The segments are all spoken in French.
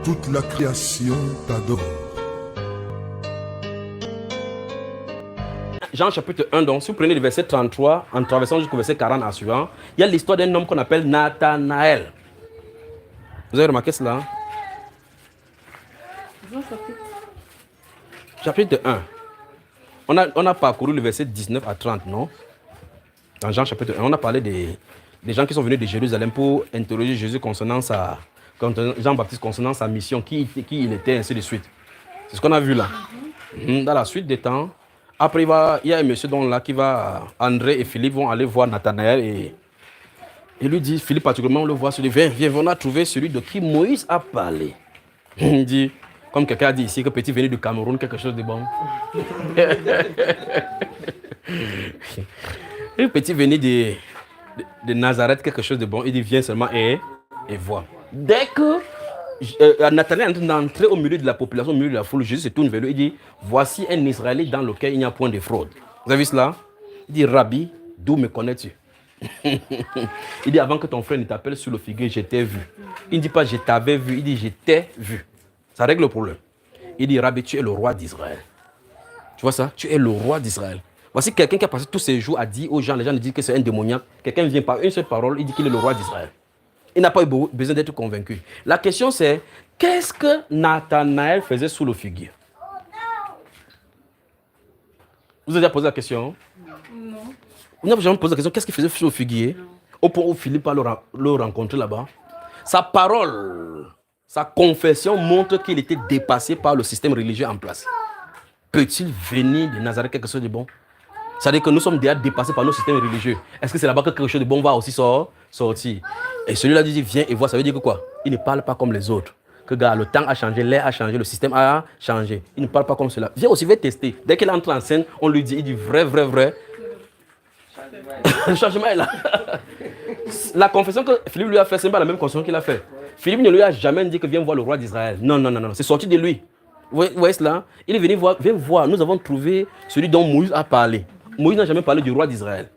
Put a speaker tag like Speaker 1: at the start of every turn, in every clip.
Speaker 1: Toute la création t'adore.
Speaker 2: Jean chapitre 1, donc, si vous prenez le verset 33, en traversant jusqu'au verset 40 en suivant, il y a l'histoire d'un homme qu'on appelle Nathanaël. Vous avez remarqué cela? Chapitre 1. On a parcouru le verset 19 à 30, non? Dans Jean chapitre 1, on a parlé des gens qui sont venus de Jérusalem pour interroger Jésus concernant Jean-Baptiste concernant sa mission, qui il était, ainsi de suite. C'est ce qu'on a vu là. Dans la suite des temps, après il y a un monsieur André et Philippe vont aller voir Nathanaël et lui dit, Philippe particulièrement, on le voit, viens, on a trouvé celui de qui Moïse a parlé. Il dit, comme quelqu'un a dit ici, que petit venu du Cameroun, quelque chose de bon. Le petit venu de Nazareth, quelque chose de bon. Il dit, viens seulement et vois. Dès que Nathanaël est en train d'entrer au milieu de la population, au milieu de la foule, Jésus se tourne vers lui et dit, voici un Israélite dans lequel il n'y a point de fraude. Vous avez vu cela? Il dit, Rabbi, d'où me connais-tu? Il dit, avant que ton frère ne t'appelle sur le figuier, je t'ai vu. Il ne dit pas, je t'avais vu, il dit, je t'ai vu. Ça règle le problème. Il dit, Rabbi, tu es le roi d'Israël. Tu vois ça? Tu es le roi d'Israël. Voici quelqu'un qui a passé tous ses jours à dire aux gens, les gens disent que c'est un démoniaque. Quelqu'un vient par une seule parole, il dit qu'il est le roi d'Israël. Il n'a pas eu besoin d'être convaincu. La question c'est, qu'est-ce que Nathanaël faisait sous le figuier? Vous avez déjà posé la question? Non. Vous n'avez jamais posé la question, qu'est-ce qu'il faisait sous le figuier? Non. Au point où Philippe a le rencontré là-bas. Sa parole, sa confession montre qu'il était dépassé par le système religieux en place. Peut-il venir de Nazareth quelque chose de bon? C'est-à-dire que nous sommes déjà dépassés par nos systèmes religieux. Est-ce que c'est là-bas que quelque chose de bon va aussi sortir? Et celui-là dit, viens et vois, ça veut dire que quoi? Il ne parle pas comme les autres. Que gars, le temps a changé, l'air a changé, le système a changé. Il ne parle pas comme cela. Viens aussi, viens tester. Dès qu'il entre en scène, on lui dit, il dit vrai. Le changement est là. La confession que Philippe lui a fait, ce n'est pas la même confession qu'il a fait. Philippe ne lui a jamais dit que viens voir le roi d'Israël. Non. C'est sorti de lui. Vous voyez cela? Il est venu voir, viens voir, nous avons trouvé celui dont Moïse a parlé. Moïse n'a jamais parlé du roi d'Israël.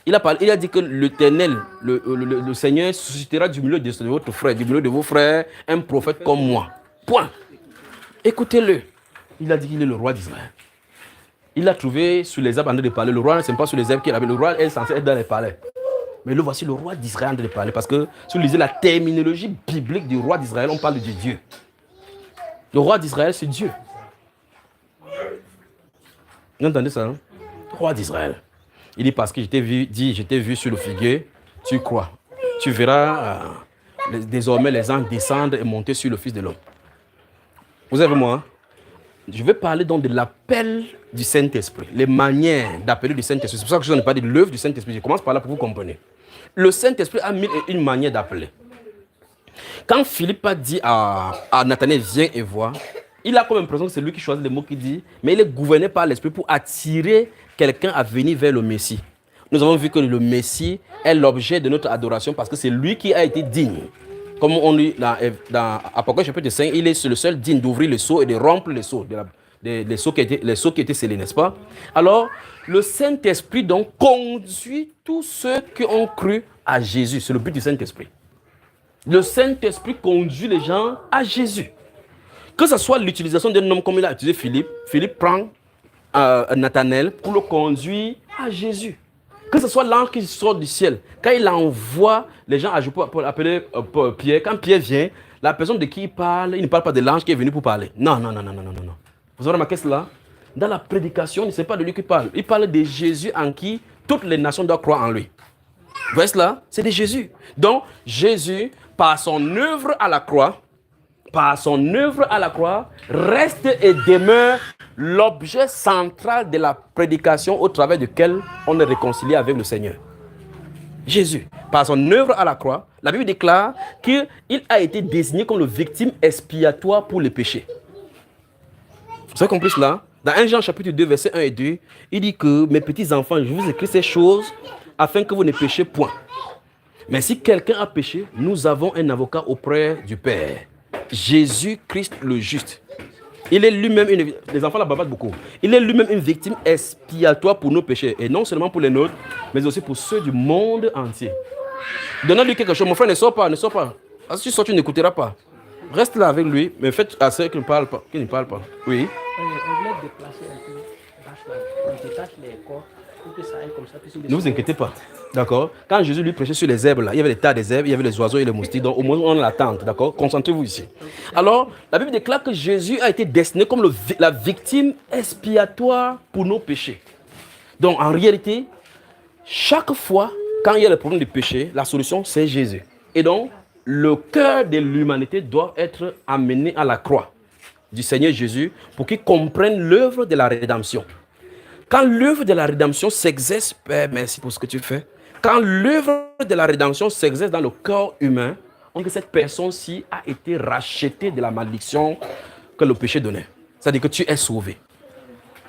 Speaker 2: Il a dit que l'Éternel, le Seigneur, suscitera du milieu de votre frère, du milieu de vos frères, un prophète comme moi. Point. Écoutez-le. Il a dit qu'il est le roi d'Israël. Il a trouvé sur les arbres en train de parler. Le roi, ce n'est pas sur les arbres qu'il avait. Le roi est censé être dans les palais. Mais le voici le roi d'Israël en train de parler. Parce que si vous lisez la terminologie biblique du roi d'Israël, on parle de Dieu. Le roi d'Israël, c'est Dieu. Vous entendez ça? Roi d'Israël. Il dit parce que je t'ai vu sur le figuier, tu crois. Tu verras désormais les anges descendre et monter sur le Fils de l'homme. Vous avez moi? Je vais parler donc de l'appel du Saint-Esprit, les manières d'appeler du Saint-Esprit. C'est pour ça que je n'ai pas dit de l'œuvre du Saint-Esprit. Je commence par là pour que vous compreniez. Le Saint-Esprit a mis une manière d'appeler. Quand Philippe a dit à Nathanaël, viens et vois, il a comme l'impression que c'est lui qui choisit les mots qu'il dit, mais il est gouverné par l'Esprit pour attirer quelqu'un à venir vers le Messie. Nous avons vu que le Messie est l'objet de notre adoration parce que c'est lui qui a été digne. Comme on lit dans Apocalypse chapitre 5, il est le seul digne d'ouvrir le seau et de rompre les seaux, les seaux qui étaient scellés, n'est-ce pas? Alors, le Saint-Esprit donc conduit tous ceux qui ont cru à Jésus. C'est le but du Saint-Esprit. Le Saint-Esprit conduit les gens à Jésus. Que ce soit l'utilisation d'un homme comme il a utilisé Philippe, Philippe prend Nathanaël pour le conduire à Jésus. Que ce soit l'ange qui sort du ciel, quand il envoie les gens à Joppe pour appeler Pierre, quand Pierre vient, la personne de qui il parle, il ne parle pas de l'ange qui est venu pour parler. Non. Vous avez remarqué cela? Dans la prédication, ce n'est pas de lui qui parle. Il parle de Jésus en qui toutes les nations doivent croire en lui. Vous voyez cela? C'est de Jésus. Donc, Jésus, par son œuvre à la croix, reste et demeure l'objet central de la prédication au travers duquel on est réconcilié avec le Seigneur. Jésus, par son œuvre à la croix, la Bible déclare qu'il a été désigné comme la victime expiatoire pour les péchés. Vous avez compris cela? Dans 1 Jean chapitre 2, versets 1 et 2, il dit que mes petits enfants, je vous écris ces choses afin que vous ne péchiez point. Mais si quelqu'un a péché, nous avons un avocat auprès du Père, Jésus-Christ le juste. Il est lui-même, les enfants la bavardent beaucoup, il est lui-même une victime expiatoire pour nos péchés. Et non seulement pour les nôtres, mais aussi pour ceux du monde entier. Donnez-lui quelque chose. Mon frère, ne sors pas. Parce que si tu sors, tu n'écouteras pas. Reste là avec lui, mais faites à ceux qui ne parlent pas. Qui ne parlent pas. Oui.
Speaker 3: On voulait déplacer un peu. On détache les corps pour que ça aille comme ça.
Speaker 2: Ne vous inquiétez pas. D'accord. Quand Jésus lui prêchait sur les zèbres, là, il y avait les tas de zèbres, il y avait les oiseaux et les moustiques. Donc au moins on l'attend. D'accord. Concentrez-vous ici. Alors, la Bible déclare que Jésus a été destiné comme la victime expiatoire pour nos péchés. Donc en réalité, chaque fois, quand il y a le problème du péché, la solution c'est Jésus. Et donc, le cœur de l'humanité doit être amené à la croix du Seigneur Jésus pour qu'il comprenne l'œuvre de la rédemption. Quand l'œuvre de la rédemption s'exerce, Père, merci pour ce que tu fais. Quand l'œuvre de la rédemption s'exerce dans le corps humain, on dit que cette personne-ci a été rachetée de la malédiction que le péché donnait. C'est-à-dire que tu es sauvé.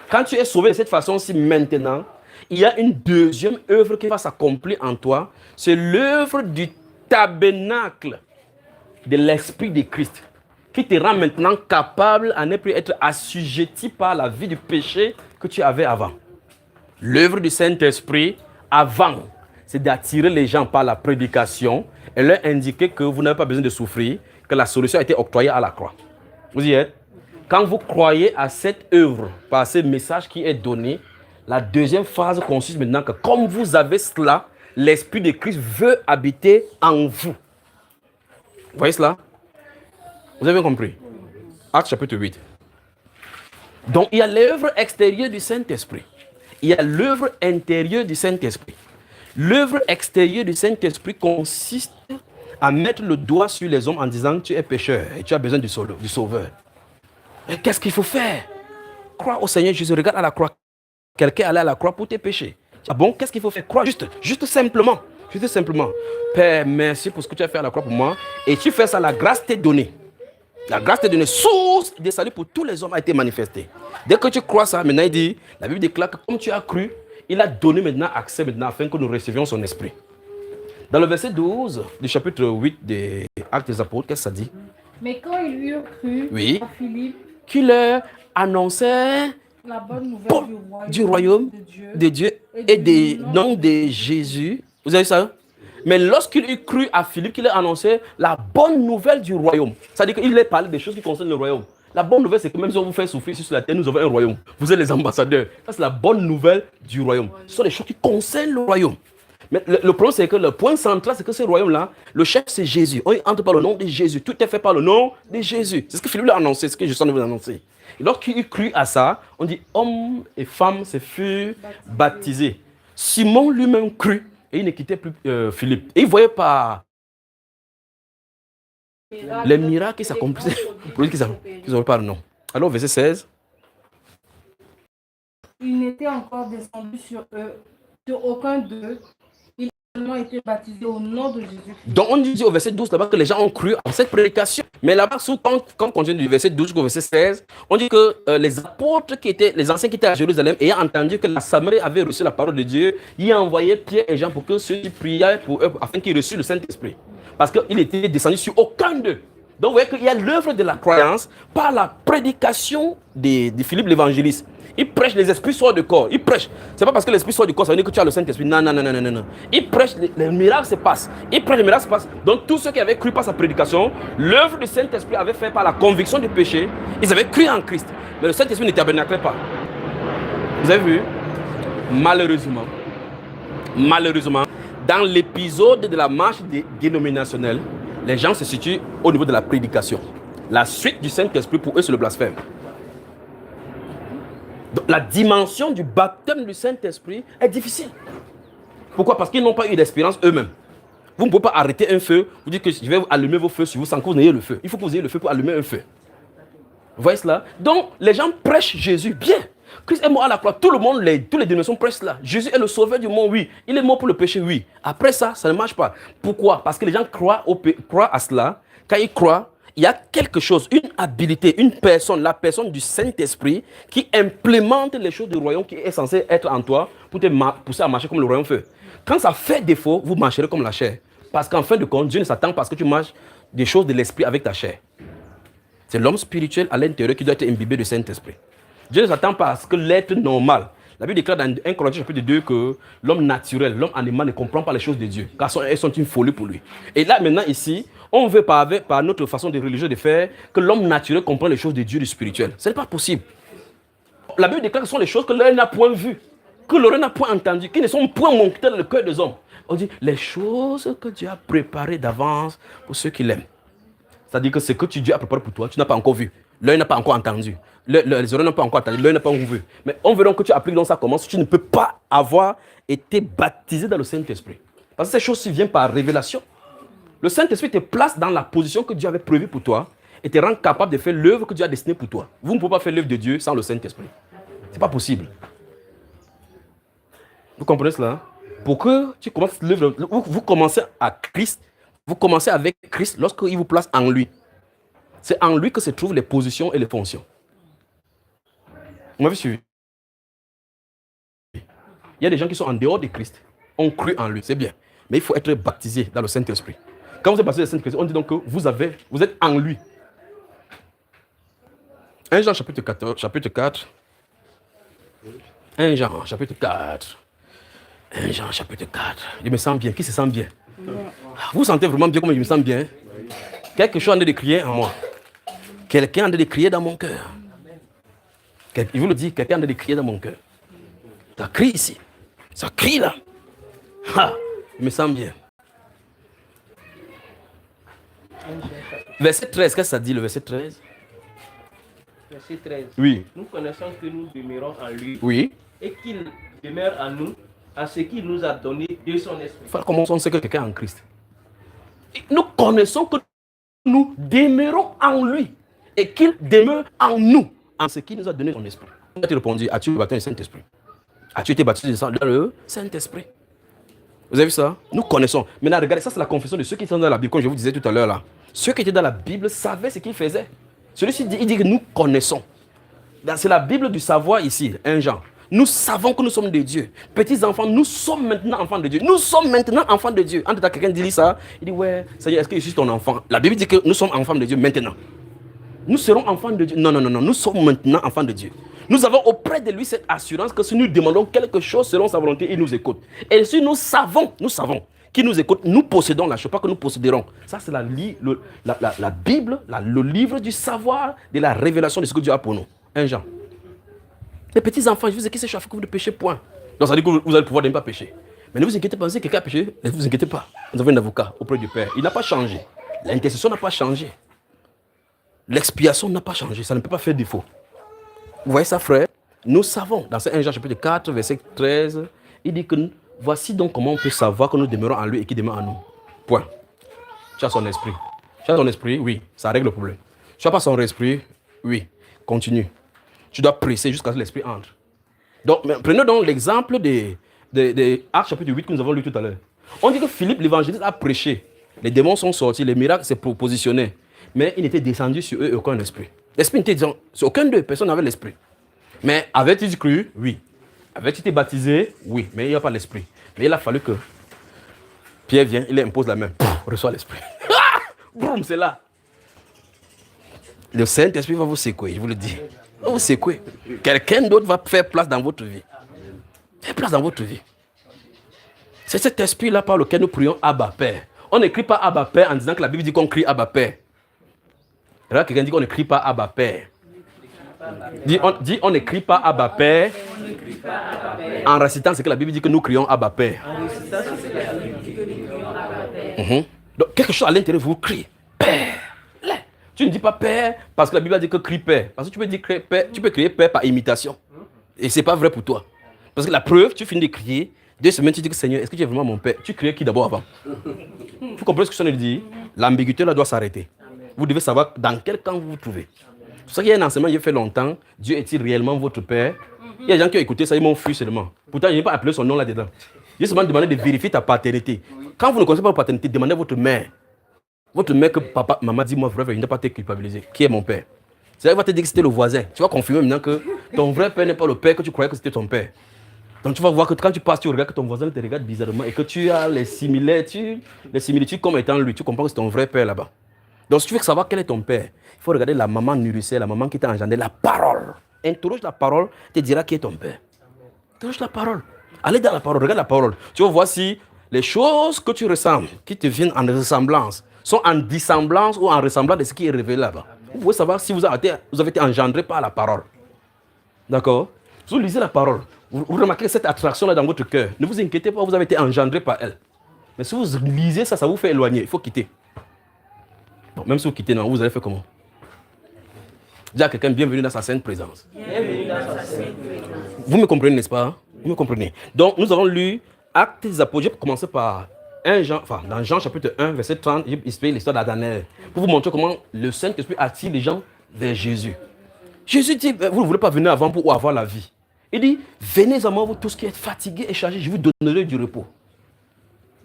Speaker 2: Quand tu es sauvé de cette façon-ci maintenant, il y a une deuxième œuvre qui va s'accomplir en toi. C'est l'œuvre du tabernacle de l'Esprit de Christ qui te rend maintenant capable à ne plus être assujetti par la vie du péché que tu avais avant. L'œuvre du Saint-Esprit avant, c'est d'attirer les gens par la prédication et leur indiquer que vous n'avez pas besoin de souffrir, que la solution a été octroyée à la croix. Vous y êtes? Quand vous croyez à cette œuvre, par ce message qui est donné, la deuxième phase consiste maintenant que comme vous avez cela, l'Esprit de Christ veut habiter en vous. Vous voyez cela? Vous avez compris? Acte chapitre 8. Donc, il y a l'œuvre extérieure du Saint-Esprit. Il y a l'œuvre intérieure du Saint-Esprit. L'œuvre extérieure du Saint-Esprit consiste à mettre le doigt sur les hommes en disant tu es pécheur et tu as besoin du Sauveur. Et qu'est-ce qu'il faut faire? Crois au Seigneur Jésus, regarde à la croix. Quelqu'un allait à la croix pour tes péchés. Ah bon, qu'est-ce qu'il faut faire? Crois juste simplement. Juste simplement. Père, merci pour ce que tu as fait à la croix pour moi. Et tu fais ça, la grâce t'est donnée. La grâce t'est donnée, source de salut pour tous les hommes a été manifestée. Dès que tu crois ça, maintenant il dit, la Bible déclare que comme tu as cru, il a donné maintenant accès maintenant afin que nous recevions son esprit. Dans le verset 12 du chapitre 8 des Actes des Apôtres, qu'est-ce que ça dit?
Speaker 4: Mais quand ils lui eurent cru,
Speaker 2: Oui.
Speaker 4: à Philippe,
Speaker 2: Qui leur annonçait
Speaker 4: la bonne nouvelle
Speaker 2: du royaume de Dieu et des noms de Jésus. Vous avez ça? Mais lorsqu'il eut cru à Philippe, qu'il a annoncé la bonne nouvelle du royaume. C'est-à-dire qu'il a parlé des choses qui concernent le royaume. La bonne nouvelle, c'est que même si on vous fait souffrir sur la terre, nous avons un royaume. Vous êtes les ambassadeurs. Ça, c'est la bonne nouvelle du royaume. Ce sont les choses qui concernent le royaume. Mais le problème, c'est que le point central, c'est que ce royaume-là, le chef, c'est Jésus. On entre par le nom de Jésus. Tout est fait par le nom de Jésus. C'est ce que Philippe l'a annoncé, c'est ce que je suis en train de vous annoncer. Et lorsqu'il eut cru à ça, on dit hommes et femmes se furent baptisés. Simon lui-même crut et il ne quittait plus Philippe. Et il voyait pas les miracles qui s'accomplissaient pour lui qu'ils n'avaient pas le nom. Alors, verset 16.
Speaker 4: il n'était encore descendu sur eux, sur aucun d'eux. Il a seulement été baptisé au nom de Jésus.
Speaker 2: Donc, on dit au verset 12 là-bas que les gens ont cru à cette prédication. Mais là-bas, quand on continue du verset 12 jusqu'au verset 16, on dit que les apôtres les anciens qui étaient à Jérusalem, ayant entendu que la Samarie avait reçu la parole de Dieu, y envoyaient Pierre et Jean pour que ceux-ci priaient pour eux afin qu'ils reçussent le Saint-Esprit. Parce qu'il était descendu sur aucun d'eux. Donc, vous voyez qu'il y a l'œuvre de la croyance par la prédication de Philippe l'évangéliste. Il prêche, les esprits sortent du corps. Il prêche. C'est pas parce que l'esprit sort du corps, ça veut dire que tu as le Saint-Esprit. Non, non, non, non, non, non. Il prêche, les miracles se passent. Il prêche, les miracles se passent. Donc, tous ceux qui avaient cru par sa prédication, l'œuvre du Saint-Esprit avait fait par la conviction du péché. Ils avaient cru en Christ. Mais le Saint-Esprit ne tabernaclait pas. Vous avez vu? Malheureusement, dans l'épisode de la marche dénominationnelle, les gens se situent au niveau de la prédication. La suite du Saint-Esprit, pour eux, c'est le blasphème. Donc, la dimension du baptême du Saint-Esprit est difficile. Pourquoi? Parce qu'ils n'ont pas eu d'expérience eux-mêmes. Vous ne pouvez pas arrêter un feu, vous dites que je vais allumer vos feux sur vous sans que vous n'ayez le feu. Il faut que vous ayez le feu pour allumer un feu. Vous voyez cela? Donc, les gens prêchent Jésus bien. Christ est mort à la croix. Tout le monde, tous les dénominations prêchent cela. Jésus est le sauveur du monde, oui. Il est mort pour le péché, oui. Après ça, ça ne marche pas. Pourquoi? Parce que les gens croient à cela. Quand ils croient, il y a quelque chose, une habilité, une personne, la personne du Saint-Esprit qui implémente les choses du royaume qui est censé être en toi pour te pousser à marcher comme le royaume fait. Quand ça fait défaut, vous marcherez comme la chair. Parce qu'en fin de compte, Dieu ne s'attend pas à ce que tu marches des choses de l'esprit avec ta chair. C'est l'homme spirituel à l'intérieur qui doit être imbibé du Saint-Esprit. Dieu ne s'attend pas à ce que l'être normal. La Bible déclare dans 1 Corinthiens chapitre 2 que l'homme naturel, l'homme animal ne comprend pas les choses de Dieu, car elles sont une folie pour lui. Et là, maintenant, ici, On veut par notre façon de religieux de faire que l'homme naturel comprenne les choses de Dieu, du spirituel. Ce n'est pas possible. La Bible déclare que ce sont les choses que l'œil n'a point vues, que l'oreille n'a point entendues, qui ne sont point montées dans le cœur des hommes. On dit les choses que Dieu a préparées d'avance pour ceux qui l'aiment. C'est-à-dire que ce que Dieu a préparé pour toi, tu n'as pas encore vu. L'œil n'a pas encore entendu. Les oreilles n'ont pas encore entendu. L'œil n'a pas encore vu. Mais on veut donc que tu appliques dans ça comment si tu ne peux pas avoir été baptisé dans le Saint-Esprit. Parce que ces choses-ci viennent par révélation. Le Saint-Esprit te place dans la position que Dieu avait prévue pour toi et te rend capable de faire l'œuvre que Dieu a destinée pour toi. Vous ne pouvez pas faire l'œuvre de Dieu sans le Saint-Esprit. Ce n'est pas possible. Vous comprenez cela? Pour que tu commences l'œuvre, vous commencez à Christ, vous commencez avec Christ lorsqu'il vous place en lui. C'est en lui que se trouvent les positions et les fonctions. Vous m'avez suivi? Il y a des gens qui sont en dehors de Christ, ont cru en lui, c'est bien. Mais il faut être baptisé dans le Saint-Esprit. Quand vous êtes baptisé dans le Saint-Esprit, on dit donc que vous êtes en lui. 1 Jean chapitre 4. 1 Jean chapitre 4. 1 Jean chapitre 4. Je me sens bien. Qui se sent bien? Vous sentez vraiment bien comme je me sens bien? Quelque chose en train de crier en moi. Quelqu'un en train de crier dans mon cœur. Il vous le dit, quelqu'un en train de crier dans mon cœur. Ça crie ici. Ça crie là. Ah, je me sens bien. Verset 13, qu'est-ce que ça dit le verset 13?
Speaker 3: Verset 13.
Speaker 2: Oui.
Speaker 3: Nous connaissons que nous demeurons en lui.
Speaker 2: Oui.
Speaker 3: Et qu'il demeure en nous, à ce qu'il nous a donné de son esprit.
Speaker 2: Comment on sait que quelqu'un est en Christ? Nous connaissons que nous demeurons en lui et qu'il demeure en nous, en ce qu'il nous a donné son esprit. Tu as répondu, as-tu été baptisé dans le Saint-Esprit? As-tu été baptisé dans le Saint-Esprit? Vous avez vu ça? Nous connaissons. Maintenant, regardez, ça c'est la confession de ceux qui sont dans la Bible, comme je vous disais tout à l'heure là. Ceux qui étaient dans la Bible savaient ce qu'ils faisaient. Celui-ci dit, il dit que nous connaissons. C'est la Bible du savoir ici, 1 Jean. Nous savons que nous sommes de Dieu. Petits enfants, nous sommes maintenant enfants de Dieu. Nous sommes maintenant enfants de Dieu. Quand quelqu'un dit ça, il dit ouais, Seigneur, est-ce que je suis ton enfant? La Bible dit que nous sommes enfants de Dieu maintenant. Nous serons enfants de Dieu. Non, nous sommes maintenant enfants de Dieu. Nous avons auprès de lui cette assurance que si nous demandons quelque chose selon sa volonté, il nous écoute. Et si nous savons qu'il nous écoute, nous possédons la chose, pas que nous posséderons. Ça, c'est la Bible, le livre du savoir, de la révélation de ce que Dieu a pour nous. 1 Jean. Les petits enfants, je vous ai dit que c'est chaque que vous ne péchez point. Donc ça dit que vous avez le pouvoir de ne pas pécher. Mais ne vous inquiétez pas, si quelqu'un a péché, ne vous inquiétez pas. Nous avons un avocat auprès du Père. Il n'a pas changé. L'intercession n'a pas changé. L'expiation n'a pas changé. Ça ne peut pas faire défaut. Vous voyez ça, frère? Nous savons, dans ce 1 Jean chapitre 4, verset 13, il dit que voici donc comment on peut savoir que nous demeurons en lui et qu'il demeure en nous. Point. Tu as son esprit. Tu as ton esprit, oui, ça règle le problème. Tu n'as pas son esprit, oui, continue. Tu dois presser jusqu'à ce que l'esprit entre. Donc, prenons donc l'exemple de Actes chapitre 8 que nous avons lu tout à l'heure. On dit que Philippe l'évangéliste a prêché. Les démons sont sortis, les miracles s'est positionné. Mais il n'était descendu sur eux aucun esprit. L'esprit n'était sur aucun d'eux, personne n'avait l'esprit. Mais avait-il cru? Oui. Avait-il été baptisé? Oui. Mais il n'y a pas l'esprit. Mais il a fallu que Pierre vienne, il impose la main. Reçoit l'esprit. Boum, c'est là. Le Saint-Esprit va vous secouer, je vous le dis. Il va vous secouer. Quelqu'un d'autre va faire place dans votre vie. Faire place dans votre vie. C'est cet esprit-là par lequel nous prions Abba Père. On n'écrit pas Abba Père en disant que la Bible dit qu'on crie Abba Père. Là, quelqu'un dit qu'on n'écrit pas Abba Père. On n'écrit pas Abba Père en récitant ce que la Bible dit que nous crions Abba Père. Donc, quelque chose à l'intérieur, vous criez Père. Tu ne dis pas Père parce que la Bible a dit que crie Père. Parce que tu peux dire Père, tu peux crier Père par imitation. Et ce n'est pas vrai pour toi. Parce que la preuve, tu finis de crier, 2 semaines, tu dis que Seigneur, est-ce que tu es vraiment mon Père? Tu criais qui d'abord avant? Vous comprenez ce que je suis en train de dire? L'ambiguïté là doit s'arrêter. Vous devez savoir dans quel camp vous vous trouvez. C'est pour ça qu'il y a un enseignement qui a fait longtemps. Dieu est-il réellement votre Père? Il y a des gens qui ont écouté ça, ils m'ont fui seulement. Pourtant, je n'ai pas appelé son nom là-dedans. J'ai seulement demandé de vérifier ta paternité. Quand vous ne connaissez pas votre paternité, demandez à votre mère. Votre mère que papa, maman dit, moi, vrai, je ne dois pas te culpabiliser. Qui est mon père? C'est-à-dire qu'il va te dire que c'était le voisin. Tu vas confirmer maintenant que ton vrai père n'est pas le père que tu croyais que c'était ton père. Donc tu vas voir que quand tu passes, tu regardes que ton voisin te regarde bizarrement et que tu as les similitudes comme étant lui. Tu comprends que c'est ton vrai père là-bas. Donc si tu veux savoir quel est ton père, il faut regarder la maman nourrissée, la maman qui t'a engendré, la parole. Interroge la parole, te dira qui est ton père. Interroge la parole. Allez dans la parole, regarde la parole. Tu vas voir si les choses que tu ressembles, qui te viennent en ressemblance, sont en dissemblance ou en ressemblance de ce qui est révélé là-bas. Vous pouvez savoir si vous avez été engendré par la parole. D'accord? Si vous lisez la parole, vous remarquez cette attraction-là dans votre cœur. Ne vous inquiétez pas, vous avez été engendré par elle. Mais si vous lisez ça, ça vous fait éloigner. Il faut quitter. Bon, même si vous quittez, non, vous allez faire comment? Dis à quelqu'un, bienvenue dans sa sainte présence.
Speaker 3: Bienvenue dans sa sainte présence.
Speaker 2: Vous me comprenez, n'est-ce pas? Vous me comprenez? Donc, nous avons lu Actes des Apôtres. Je vais commencer par dans Jean chapitre 1, verset 30, j'ai expliqué l'histoire d'Adanaël pour vous montrer comment le Saint-Esprit attire les gens vers Jésus. Jésus dit, vous ne voulez pas venir avant pour avoir la vie. Il dit, venez à moi, vous tous qui êtes fatigués et chargés, je vous donnerai du repos.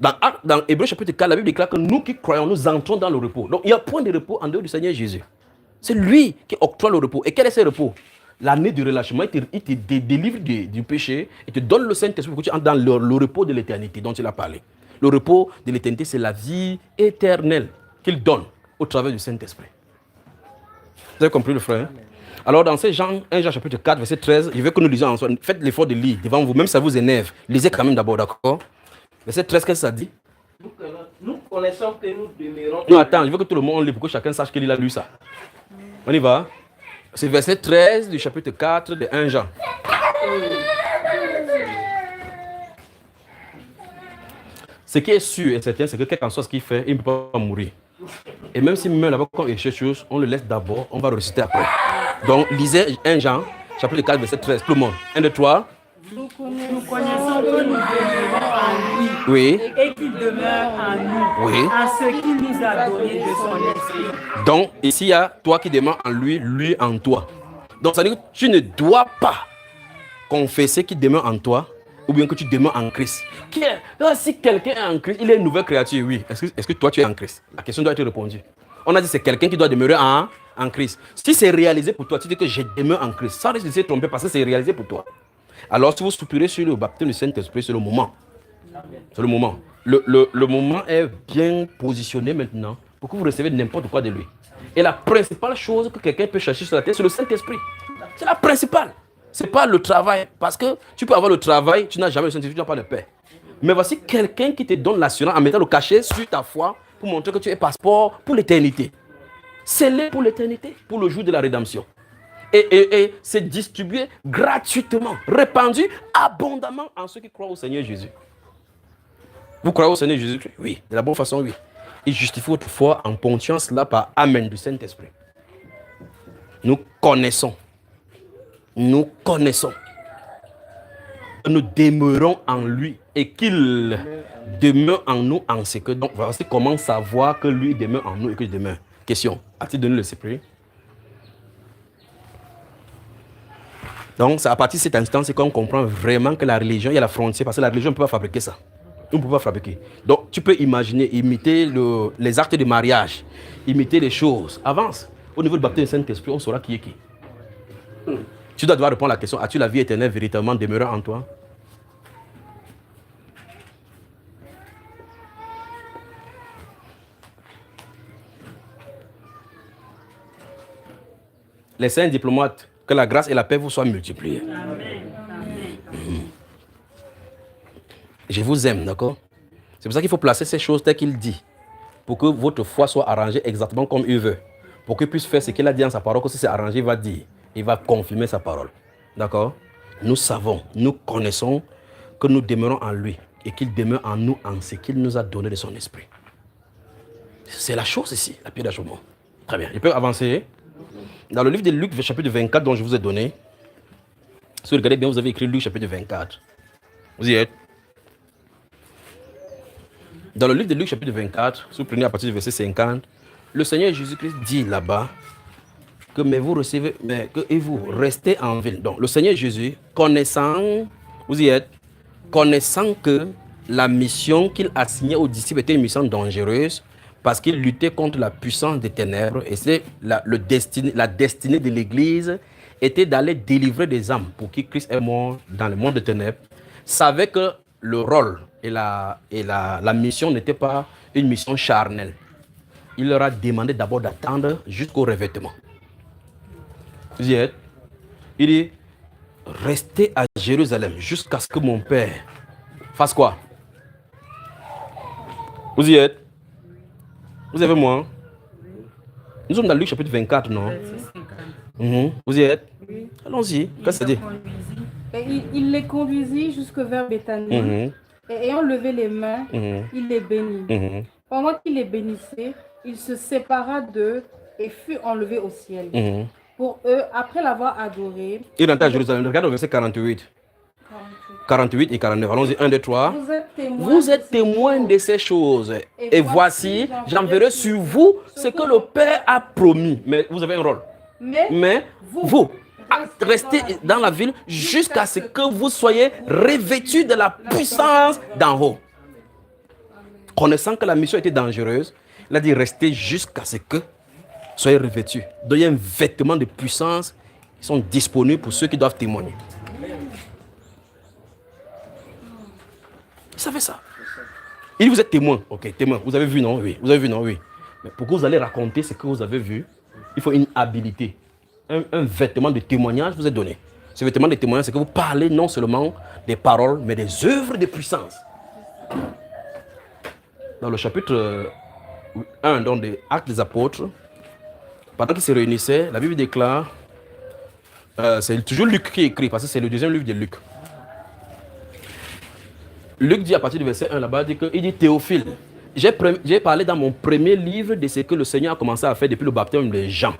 Speaker 2: Dans Hébreux chapitre 4, la Bible déclare que nous qui croyons, nous entrons dans le repos. Donc, il y a point de repos en dehors du Seigneur Jésus. C'est lui qui octroie le repos. Et quel est ce repos? L'année du relâchement, il te délivre du péché, il te donne le Saint-Esprit pour que tu entres dans le repos de l'éternité dont il a parlé. Le repos de l'éternité, c'est la vie éternelle qu'il donne au travers du Saint-Esprit. Vous avez compris le frère? Alors dans 1 Jean chapitre 4, verset 13, je veux que nous lisions ensemble. Faites l'effort de lire devant vous, même si ça vous énerve. Lisez quand même d'abord, d'accord? Verset 13, qu'est-ce que ça dit?
Speaker 3: Nous connaissons que nous demeurons...
Speaker 2: Non, attends, je veux que tout le monde lit pour que chacun sache qu'il a lu ça. On y va? C'est verset 13 du chapitre 4 de 1 Jean. Ce qui est sûr et certain, c'est que quel qu'en soit ce qu'il fait, il ne peut pas mourir. Et même s'il meurt là-bas quand il cherche quelque chose, on le laisse d'abord, on va le réciter après. Donc, lisez 1 Jean, chapitre 4, verset 13, tout le monde. 1, 2, 3.
Speaker 5: Nous connaissons que nous demeurons en lui.
Speaker 2: Oui.
Speaker 5: Et qu'il demeure en nous.
Speaker 2: Oui.
Speaker 5: En ce qu'il nous a donné de son esprit.
Speaker 2: Donc, ici, il y a toi qui demeure en lui, lui en toi. Donc, ça veut dire que tu ne dois pas confesser qu'il demeure en toi ou bien que tu demeures en Christ. Si quelqu'un est en Christ, il est une nouvelle créature, oui. Est-ce que toi, tu es en Christ? La question doit être répondue. On a dit que c'est quelqu'un qui doit demeurer en Christ. Si c'est réalisé pour toi, tu dis que je demeure en Christ. Ça risque de se tromper parce que c'est réalisé pour toi. Alors, si vous soupirez sur le baptême du Saint-Esprit, c'est le moment. C'est le moment. Le moment est bien positionné maintenant pour que vous recevez n'importe quoi de lui. Et la principale chose que quelqu'un peut chercher sur la terre, c'est le Saint-Esprit. C'est la principale. Ce n'est pas le travail. Parce que tu peux avoir le travail, tu n'as jamais le Saint-Esprit, tu n'as pas de paix. Mais voici quelqu'un qui te donne l'assurance en mettant le cachet sur ta foi pour montrer que tu es passeport pour l'éternité. C'est là pour l'éternité, pour le jour de la rédemption. Et c'est distribué gratuitement, répandu abondamment en ceux qui croient au Seigneur Jésus. Vous croyez au Seigneur Jésus? Oui, de la bonne façon, oui. Il justifie votre foi en ponctuant cela par Amen du Saint-Esprit. Nous connaissons. Nous connaissons. Nous demeurons en lui et qu'il demeure en nous en ce que. Donc, voici comment savoir que lui demeure en nous et que je demeure. Question. A-t-il donné le Esprit? Donc, c'est à partir de cet instant, c'est qu'on comprend vraiment que la religion, il y a la frontière, parce que la religion ne peut pas fabriquer ça. On ne peut pas fabriquer. Donc, tu peux imaginer, imiter les actes de mariage, imiter les choses. Avance. Au niveau du baptême du Saint-Esprit, on saura qui est qui. Tu dois devoir répondre à la question, as-tu la vie éternelle véritablement demeurant en toi? Les saints diplomates, que la grâce et la paix vous soient multipliées. Amen. Je vous aime, d'accord? C'est pour ça qu'il faut placer ces choses telles qu'il dit, pour que votre foi soit arrangée exactement comme il veut, pour qu'il puisse faire ce qu'il a dit dans sa parole, que si c'est arrangé, il va dire, il va confirmer sa parole. D'accord? Nous savons, nous connaissons que nous demeurons en lui et qu'il demeure en nous en ce qu'il nous a donné de son esprit. C'est la chose ici, la pierre d'achoppement. Très bien, il peut avancer. Dans le livre de Luc, chapitre 24, dont je vous ai donné, si vous regardez bien, vous avez écrit Luc, chapitre 24. Vous y êtes? Dans le livre de Luc, chapitre 24, si vous prenez à partir du verset 50, le Seigneur Jésus-Christ dit là-bas que mais vous recevez, mais que et vous restez en ville. Donc, le Seigneur Jésus, connaissant, vous y êtes, connaissant que la mission qu'il assignait aux disciples était une mission dangereuse, parce qu'il luttait contre la puissance des ténèbres, et c'est la destinée de l'Église était d'aller délivrer des âmes pour qui Christ est mort dans le monde des ténèbres, savait que le rôle et la mission n'était pas une mission charnelle. Il leur a demandé d'abord d'attendre jusqu'au revêtement. Vous y êtes? Il dit, restez à Jérusalem jusqu'à ce que mon Père fasse quoi? Vous y êtes? Vous avez moi? Nous sommes dans Luc chapitre 24, non? Vous y êtes?
Speaker 4: Oui.
Speaker 2: Allons-y. Qu'est-ce que ça dit?
Speaker 4: Et il les conduisit jusque vers Béthanie. Et ayant levé les mains, il les bénit. Pendant qu'il les bénissait, il se sépara d'eux et fut enlevé au ciel. Pour eux, après l'avoir adoré,
Speaker 2: Il rentre à Jérusalem. Regarde le verset 48. 48 et 49. Allons-y, 1, 2, 3. Vous êtes témoins de ces choses. Et voici, j'enverrai sur vous ce que le Père a promis. Mais vous avez un rôle. Mais vous, restez dans la ville jusqu'à ce que vous soyez revêtus de la puissance d'en haut. Connaissant que la mission était dangereuse, il a dit restez jusqu'à ce que soyez revêtus. Donc il y a un vêtement de puissance qui sont disponibles pour ceux qui doivent témoigner. Vous savez ça. Il dit vous êtes témoin. Ok, témoin. Vous avez vu, non? Oui. Vous avez vu, non? Oui. Mais pour que vous allez raconter ce que vous avez vu, il faut une habilité. Un vêtement de témoignage vous est donné. Ce vêtement de témoignage, c'est que vous parlez non seulement des paroles, mais des œuvres de puissance. Dans le chapitre 1 donc des Actes des Apôtres, pendant qu'ils se réunissaient, la Bible déclare, c'est toujours Luc qui écrit, parce que c'est le deuxième livre de Luc. Luc dit à partir du verset 1 là-bas, il dit Théophile, j'ai parlé dans mon premier livre de ce que le Seigneur a commencé à faire depuis le baptême de Jean.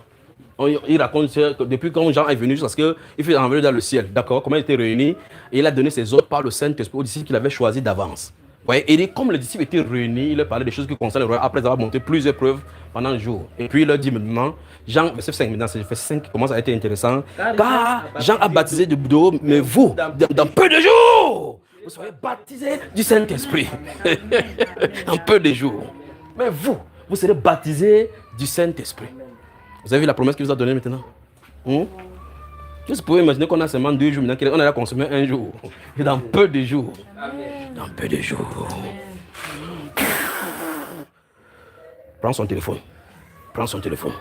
Speaker 2: Il raconte que depuis quand Jean est venu jusqu'à ce qu'il fait envoyer dans le ciel. D'accord? Comment il était réuni? Et il a donné ses ordres par le Saint-Esprit aux disciples qu'il avait choisis d'avance. Ouais, et comme les disciples étaient réunis, il leur parlait des choses qui concernent le royaume après avoir monté plusieurs preuves pendant un jour. Et puis il leur dit maintenant, Jean, verset 5, maintenant c'est le verset 5 qui commence à être intéressant. Car Jean a baptisé de d'eau, mais vous, dans peu de jours, vous serez baptisés du Saint-Esprit. En peu de jours. Mais vous serez baptisés du Saint-Esprit. Vous avez vu la promesse qu'il vous a donnée maintenant? Vous pouvez imaginer qu'on a seulement 2 jours, maintenant qu'on a consommé un jour. Et dans peu de jours. Dans peu de jours. Prends son téléphone. Prends son téléphone.